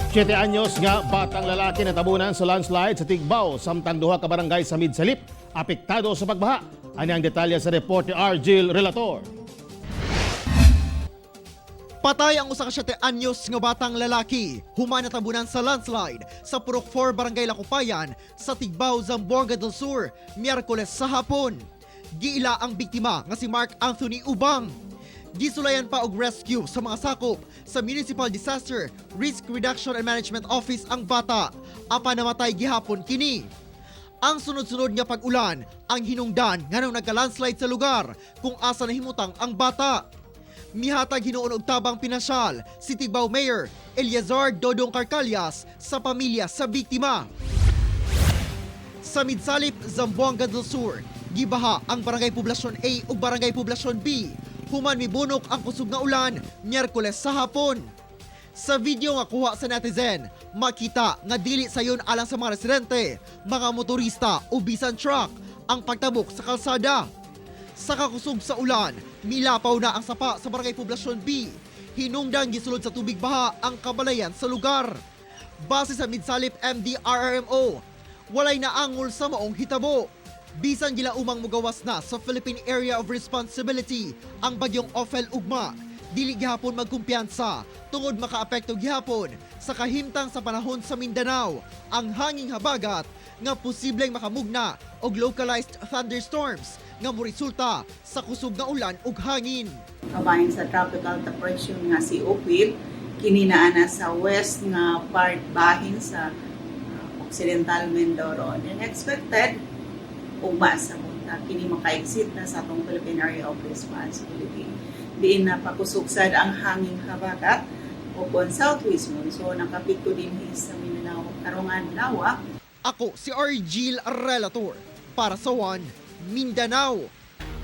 7 anyos nga batang lalaki natabunan sa landslide sa Tigbao, samtang duha ka barangay sa Midsalip, apektado sa pagbaha. Ani ang detalye sa report ni Argil Relator. Patay ang usa ka 7 anyos nga batang lalaki, human natabunan sa landslide sa Purok 4 Barangay Lakupayan sa Tigbao, Zamboanga del Sur, Miyerkules sa hapon. Giila ang biktima nga si Mark Anthony Ubang. Gisulayan pa og rescue sa mga sakop sa Municipal Disaster Risk Reduction and Management Office ang bata, apan namatay gihapon kini. Ang sunod-sunod nga pag-ulan ang hinungdan nganong nagka-landslide sa lugar kung asa nahimutang ang bata. Mihatag hinuon og tabang pinasyal si Tigbao Mayor Eliazar Dodong Carcalias sa pamilya sa biktima. Sa Midsalip, Zamboanga del Sur, gibaha ang Barangay Poblasyon A ug Barangay Poblasyon B. Human mibunok ang kusog nga ulan Miyerkules sa hapon. Sa video nga kuha sa netizen, makita nga dili sayon alang sa mga residente, mga motorista o bisan truck ang pagtabok sa kalsada. Sa kakusog sa ulan, milapaw na ang sapa sa Barangay Poblasyon B. Hinungdang gisulod sa tubig baha ang kabalayan sa lugar. Base sa Midsalip MDRRMO, walay naangol sa maong hitabo. Bisan gila umang mugawas na sa Philippine Area of Responsibility ang bagyong Ophel ugma, dili gihapon magkumpiyansa tungod makaapekto gihapon sa kahimtang sa panahon sa Mindanao ang hanging habagat nga posibleng makamugna og localized thunderstorms nga moresulta sa kusog nga ulan ug hangin. Kabahin sa tropical depression nga si Ophel, kini naa na sa west nga part bahin sa occidental Mindoro. And expected ugma sa punta kini maka-exit na sa atong Philippine Area of Responsibility. Diin na pakusugsad ang hanging habagat o kon southwest monsoon nakapikto din sa Mindanao karong adlaw. Ako si Argil Relator para sa One Mindanao.